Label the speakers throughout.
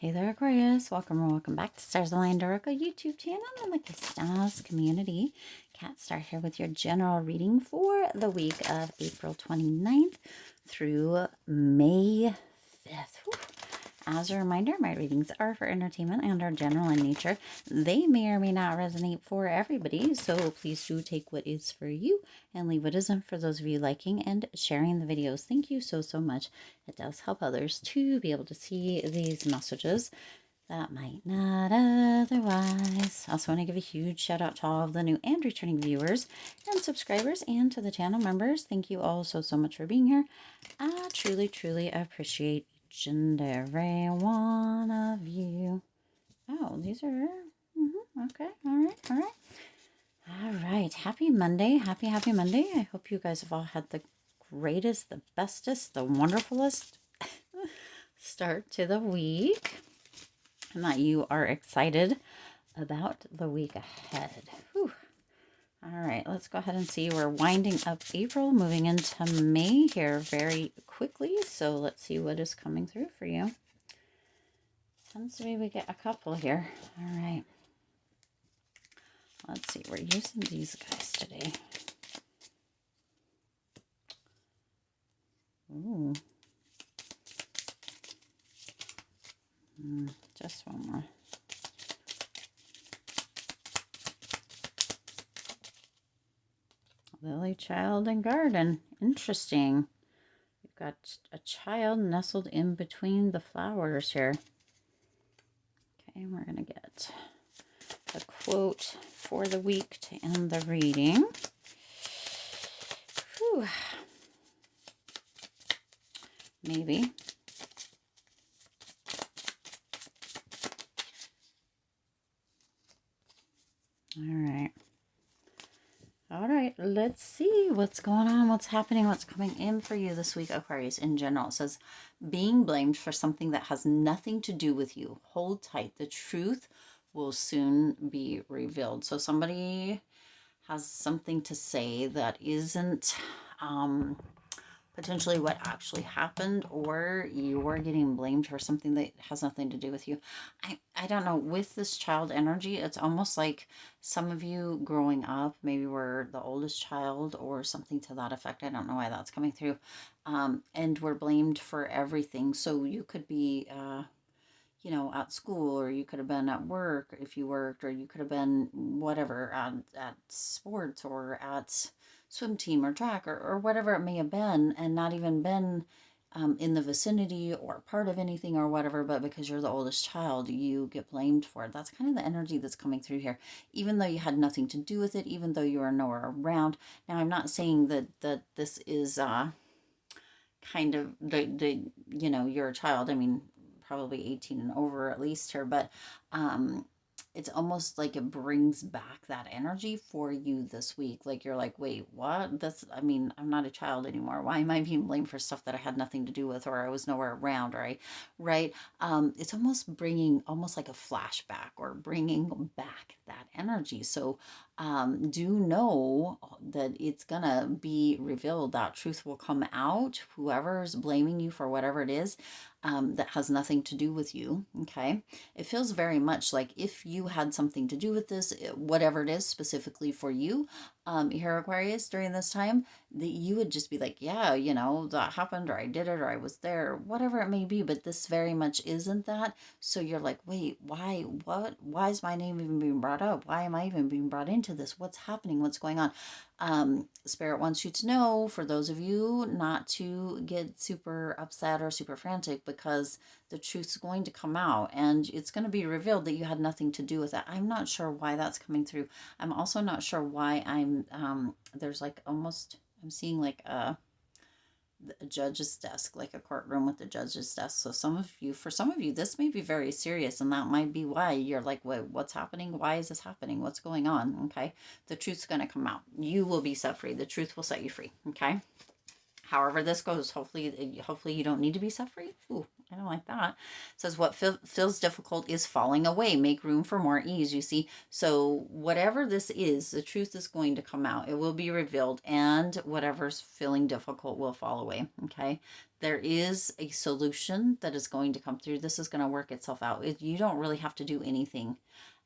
Speaker 1: Hey there, Aquarius. Welcome or welcome back to Stars Aligned Oracle YouTube channel and Lucky Stars community. Cat Star here with your general reading for the week of April 29th through May 5th. Whew. As a reminder, my readings are for entertainment and are general in nature. They may or may not resonate for everybody, so please do take what is for you and leave what isn't for those of you liking and sharing the videos. Thank you so much. It does help others to be able to see these messages that might not otherwise. I also want to give a huge shout out to all of the new and returning viewers and subscribers and to the channel members. Thank you all so much for being here. I truly appreciate each and every one of you. Oh, these are okay. All right. Happy Monday. Happy Monday. I hope you guys have all had the greatest, the bestest, the wonderfulest start to the week, and that you are excited about the week ahead. Whew. All right, let's go ahead and see. We're winding up April, moving into May here very quickly. So let's see what is coming through for you. Tends to be we get a couple here. All right. Let's see. We're using these guys today. Ooh. Just one more. Lily, child, and garden. Interesting. We've got a child nestled in between the flowers here. Okay, we're going to get a quote for the week to end the reading. Whew. Maybe. All right, let's see what's going on, what's happening, what's coming in for you this week, Aquarius, in general. It says, being blamed for something that has nothing to do with you. Hold tight. The truth will soon be revealed. So somebody has something to say that isn't potentially what actually happened, or you're getting blamed for something that has nothing to do with you. I don't know, with this child energy, it's almost like some of you growing up maybe were the oldest child or something to that effect. I don't know why that's coming through. And were blamed for everything. So you could be you know, at school, or you could have been at work if you worked, or you could have been whatever at sports or at swim team or track, or whatever it may have been, and not even been in the vicinity or part of anything or whatever, but because you're the oldest child, you get blamed for it. That's kind of the energy that's coming through here, even though you had nothing to do with it, even though you are nowhere around. Now, I'm not saying that this is kind of the you know, you're a child. I mean, probably 18 and over at least here, but it's almost like it brings back that energy for you this week. Like you're like, wait, what? That's, I mean, I'm not a child anymore. Why am I being blamed for stuff that I had nothing to do with, or I was nowhere around, right? It's almost bringing almost like a flashback, or bringing back that energy. So do know that it's gonna be revealed. That truth will come out. Whoever's blaming you for whatever it is, that has nothing to do with you. Okay. It feels very much like if you had something to do with this, whatever it is specifically for you, here, Aquarius, during this time, that you would just be like, yeah, you know, that happened, or I did it, or I was there, whatever it may be. But this very much isn't that. So you're like, wait, why, what, why is my name even being brought up? Why am I even being brought into this? What's happening? What's going on? Spirit wants you to know, for those of you, not to get super upset or super frantic, because the truth's going to come out and it's going to be revealed that you had nothing to do with it. I'm not sure why that's coming through. I'm also not sure why there's like almost, I'm seeing like a judge's desk, like a courtroom with the judge's desk. So for some of you, this may be very serious, and that might be why you're like, wait, what's happening? Why is this happening? What's going on? Okay. The truth's going to come out. You will be set free. The truth will set you free. Okay. however this goes, hopefully you don't need to be suffering. Ooh, I don't like that. It says what feels difficult is falling away. Make room for more ease. You see, so whatever this is, the truth is going to come out. It will be revealed, and whatever's feeling difficult will fall away. Okay, there is a solution that is going to come through. This is going to work itself out. You don't really have to do anything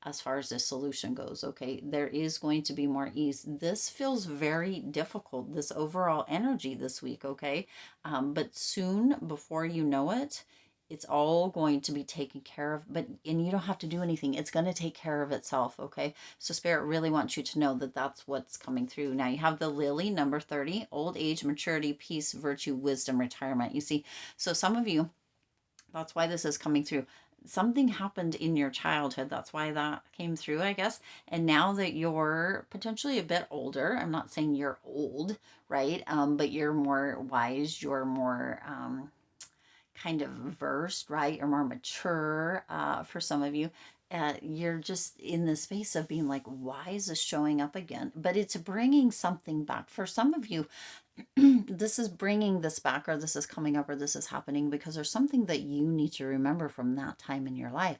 Speaker 1: as far as this solution goes. Okay, there is going to be more ease. This feels very difficult, this overall energy this week. Okay, but soon, before you know it, it's all going to be taken care of. And you don't have to do anything. It's going to take care of itself. Okay, so Spirit really wants you to know that that's what's coming through. Now you have the Lily, number 30, old age, maturity, peace, virtue, wisdom, retirement. You see, so some of you, that's why this is coming through. Something happened in your childhood. That's why that came through, I guess. And now that you're potentially a bit older, I'm not saying you're old, right? But you're more wise, you're more kind of versed, right? You're more mature for some of you. You're just in the space of being like, why is this showing up again? But it's bringing something back. For some of you, this is bringing this back, or this is coming up, or this is happening because there's something that you need to remember from that time in your life.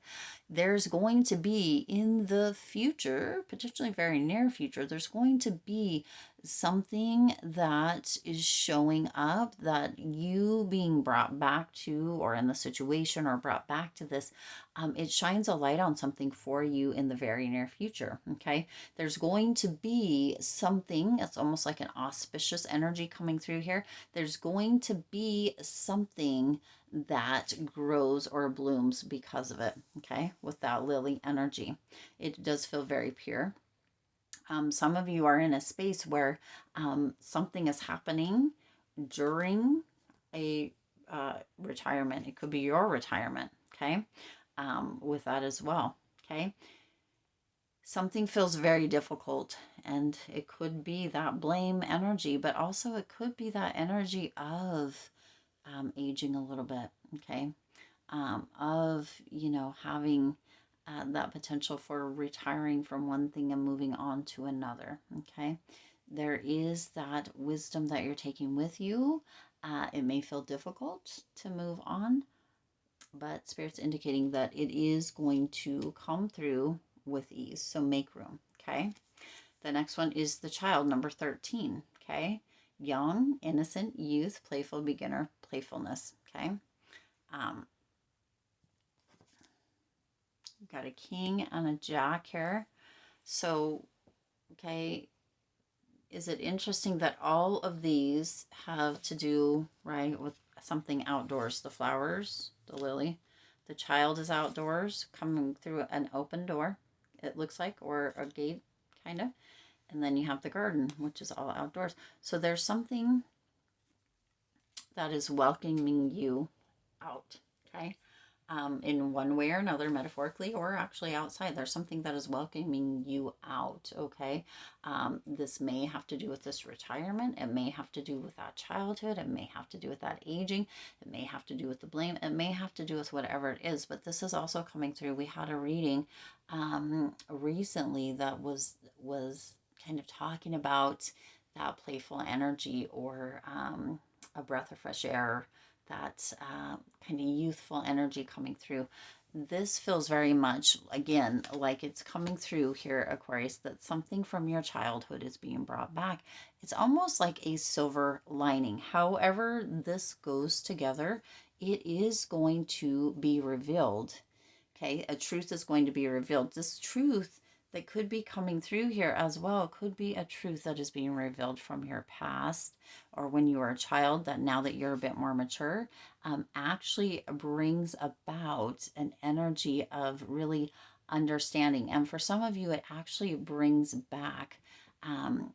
Speaker 1: There's going to be in the future, potentially very near future, there's going to be something that is showing up that you being brought back to, or in the situation, or brought back to this, it shines a light on something for you in the very near future. Okay, there's going to be something, it's almost like an auspicious energy coming through here. There's going to be something that grows or blooms because of it. Okay, with that lily energy, it does feel very pure. Some of you are in a space where something is happening during a retirement. It could be your retirement. Okay, with that as well. Okay, something feels very difficult, and it could be that blame energy, but also it could be that energy of aging a little bit. Okay, of having that potential for retiring from one thing and moving on to another. Okay, there is that wisdom that you're taking with you. It may feel difficult to move on, but Spirit's indicating that it is going to come through with ease. So make room. Okay, the next one is the Child, number 13. Okay, young, innocent, youth, playful, beginner, playfulness. Okay, um, got a King and a Jack here. So, okay, is it interesting that all of these have to do, right, with something outdoors? The flowers, the lily, the Child is outdoors, coming through an open door, it looks like, or a gate, kind of. And then you have the garden, which is all outdoors. So there's something that is welcoming you out, okay? In one way or another, metaphorically or actually outside, there's something that is welcoming you out. Okay, this may have to do with this retirement. It may have to do with that childhood. It may have to do with that aging. It may have to do with the blame. It may have to do with whatever it is. But this is also coming through. We had a reading recently that was kind of talking about that playful energy, or a breath of fresh air, that kind of youthful energy coming through. This feels very much, again, like it's coming through here, Aquarius, that something from your childhood is being brought back. It's almost like a silver lining. However this goes together, it is going to be revealed. Okay, a truth is going to be revealed. This truth that could be coming through here as well could be a truth that is being revealed from your past, or when you were a child, that now that you're a bit more mature, actually brings about an energy of really understanding. And for some of you, it actually brings back kind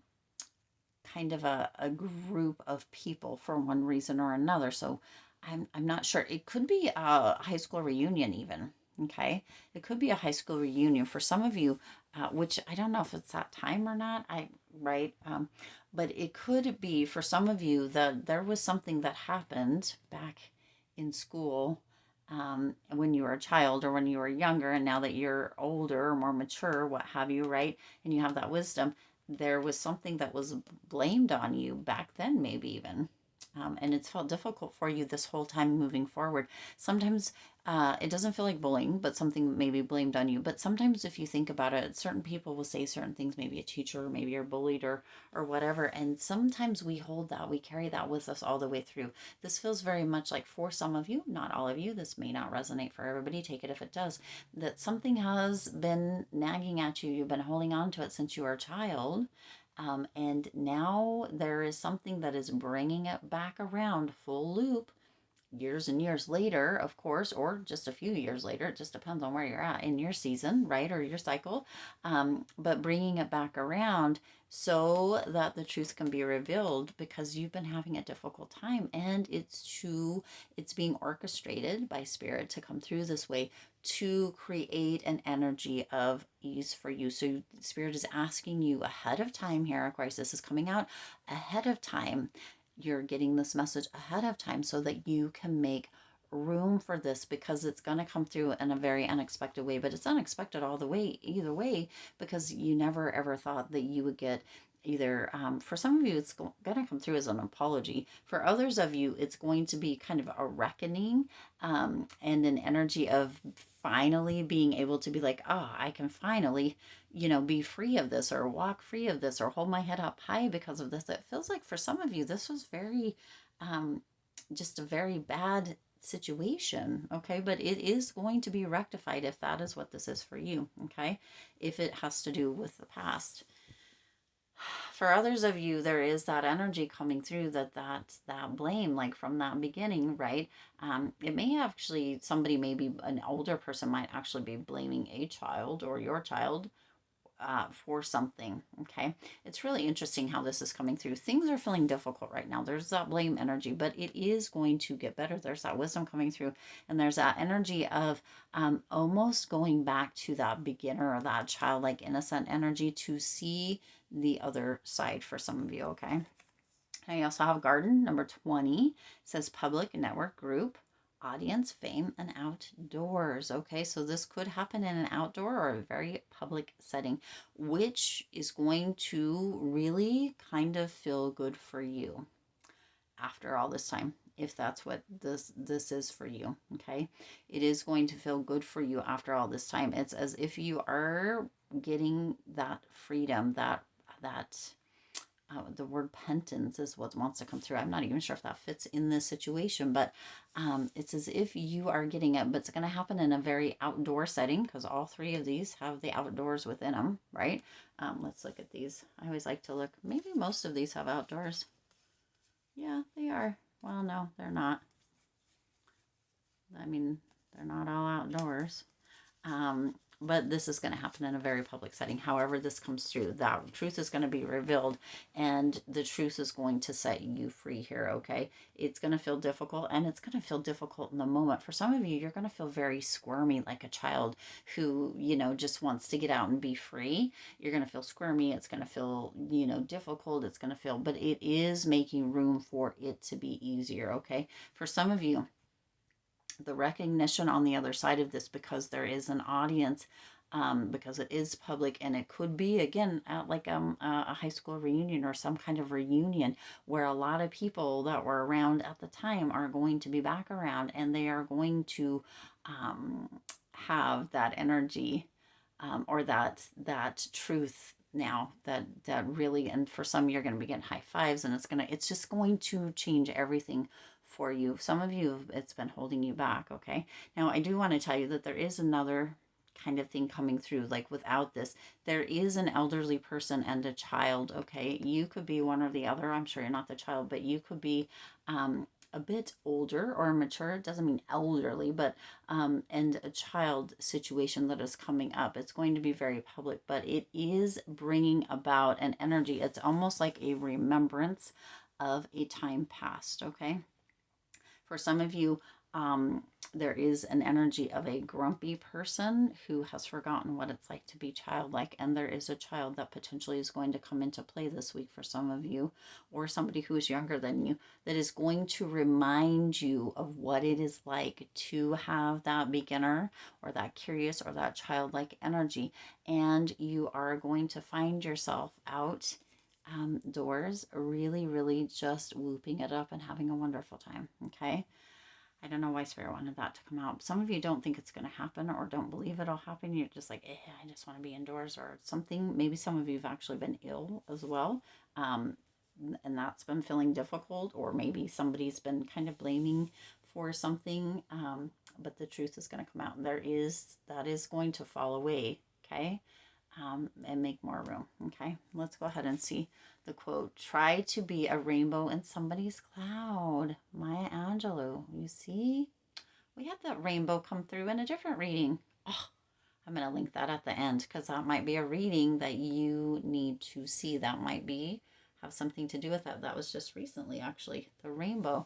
Speaker 1: of a group of people for one reason or another. So I'm not sure. It could be a high school reunion even. Okay, it could be a high school reunion for some of you, which I don't know if it's that time or not. Right, but it could be for some of you that there was something that happened back in school, when you were a child or when you were younger, and now that you're older or more mature, what have you, right? And you have that wisdom. There was something that was blamed on you back then, maybe even. And it's felt difficult for you this whole time moving forward. Sometimes it doesn't feel like bullying, but something may be blamed on you. But sometimes, if you think about it, certain people will say certain things. Maybe a teacher, maybe you're bullied, or whatever. And sometimes we hold that, we carry that with us all the way through. This feels very much like, for some of you, not all of you, this may not resonate for everybody. Take it if it does. That something has been nagging at you. You've been holding on to it since you were a child. And now there is something that is bringing it back around full loop years and years later, of course, or just a few years later. It just depends on where you're at in your season, right, or your cycle. But bringing it back around so that the truth can be revealed, because you've been having a difficult time, and it's being orchestrated by spirit to come through this way to create an energy of ease for you. So spirit is asking you ahead of time here, Aquarius. This is coming out ahead of time. You're getting this message ahead of time so that you can make room for this, because it's going to come through in a very unexpected way. But it's unexpected all the way, either way, because you never ever thought that you would get either, for some of you it's going to come through as an apology. For others of you, it's going to be kind of a reckoning, and an energy of finally being able to be like, oh, I can finally, be free of this, or walk free of this, or hold my head up high because of this. It feels like for some of you, this was very, um, just a very bad situation. Okay. But it is going to be rectified if that is what this is for you. Okay. If it has to do with the past. For others of you, there is that energy coming through, that blame, like from that beginning, right? It may actually, somebody, maybe an older person, might actually be blaming a child or your child, for something. Okay. It's really interesting how this is coming through. Things are feeling difficult right now. There's that blame energy, but it is going to get better. There's that wisdom coming through, and there's that energy of, almost going back to that beginner, or that childlike innocent energy, to see the other side for some of you. Okay. I also have garden number 20. It says public network group, audience, fame, and outdoors. Okay, so this could happen in an outdoor or a very public setting, which is going to really kind of feel good for you after all this time, if that's what this is for you. Okay, it is going to feel good for you after all this time. It's as if you are getting that freedom, that the word penance is what wants to come through. I'm not even sure if that fits in this situation, but it's as if you are getting it, but it's going to happen in a very outdoor setting, because all three of these have the outdoors within them, right? Let's look at these. I always like to look. Maybe most of these have outdoors. Yeah, they are. Well, no, they're not. I mean, they're not all outdoors. Um, but this is going to happen in a very public setting. However, this comes through, that truth is going to be revealed, and the truth is going to set you free here. Okay. It's going to feel difficult, and it's going to feel difficult in the moment. For some of you, you're going to feel very squirmy, like a child who, just wants to get out and be free. You're going to feel squirmy. It's going to feel, difficult. It's going to feel, but it is making room for it to be easier. Okay. For some of you, the recognition on the other side of this, because there is an audience, because it is public, and it could be, again, at like, a high school reunion or some kind of reunion, where a lot of people that were around at the time are going to be back around, and they are going to, have that energy, or that truth now, that really, and for some, you're going to be getting high fives, and it's just going to change everything for you. Some of you, it's been holding you back. Okay. Now, I do want to tell you that there is another kind of thing coming through. Like, without this, there is an elderly person and a child. Okay. You could be one or the other. I'm sure you're not the child, but you could be, a bit older or mature. It doesn't mean elderly, but, and a child situation that is coming up. It's going to be very public, but it is bringing about an energy. It's almost like a remembrance of a time past. Okay. For some of you, there is an energy of a grumpy person who has forgotten what it's like to be childlike. And there is a child that potentially is going to come into play this week for some of you, or somebody who is younger than you, that is going to remind you of what it is like to have that beginner, or that curious, or that childlike energy. And you are going to find yourself out, doors, really, really just whooping it up and having a wonderful time. Okay. I don't know why Spirit wanted that to come out. Some of you don't think it's going to happen or don't believe it'll happen. You're just like, I just want to be indoors or something. Maybe some of you have actually been ill as well. Um, and that's been feeling difficult, or maybe somebody's been kind of blaming for something. But the truth is going to come out, and that is going to fall away. Okay. And make more room. Okay, let's go ahead and see the quote. Try to be a rainbow in somebody's cloud. Maya Angelou. You see, we had that rainbow come through in a different reading. Oh, I'm going to link that at the end because that might be a reading that you need to see. That might be have something to do with that. That was just recently, actually, the rainbow.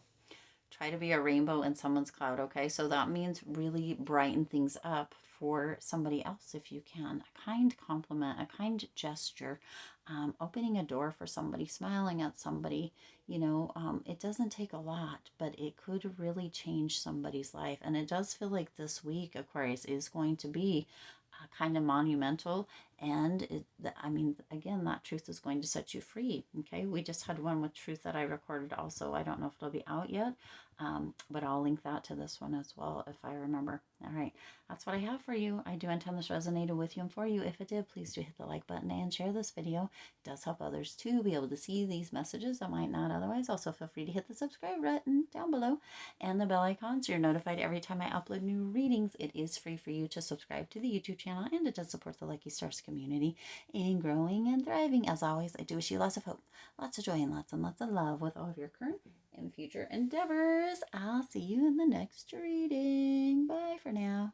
Speaker 1: Try to be a rainbow in someone's cloud. Okay, so that means really brighten things up for somebody else if you can. A kind compliment, a kind gesture, opening a door for somebody, smiling at somebody. It doesn't take a lot, but it could really change somebody's life. And it does feel like this week, Aquarius, is going to be kind of monumental. And again, that truth is going to set you free. Okay, we just had one with truth that I recorded also. I don't know if it'll be out yet, but I'll link that to this one as well if I remember. All right, that's what I have for you. I do intend this resonated with you and for you. If it did, please do hit the like button and share this video. It does help others too be able to see these messages that might not otherwise. Also, feel free to hit the subscribe button down below and the bell icon so you're notified every time I upload new readings. It is free for you to subscribe to the YouTube channel, and it does support the Lucky Stars community in growing and thriving. As always, I do wish you lots of hope, lots of joy, and lots of love with all of your current and future endeavors. I'll see you in the next reading. Bye for now.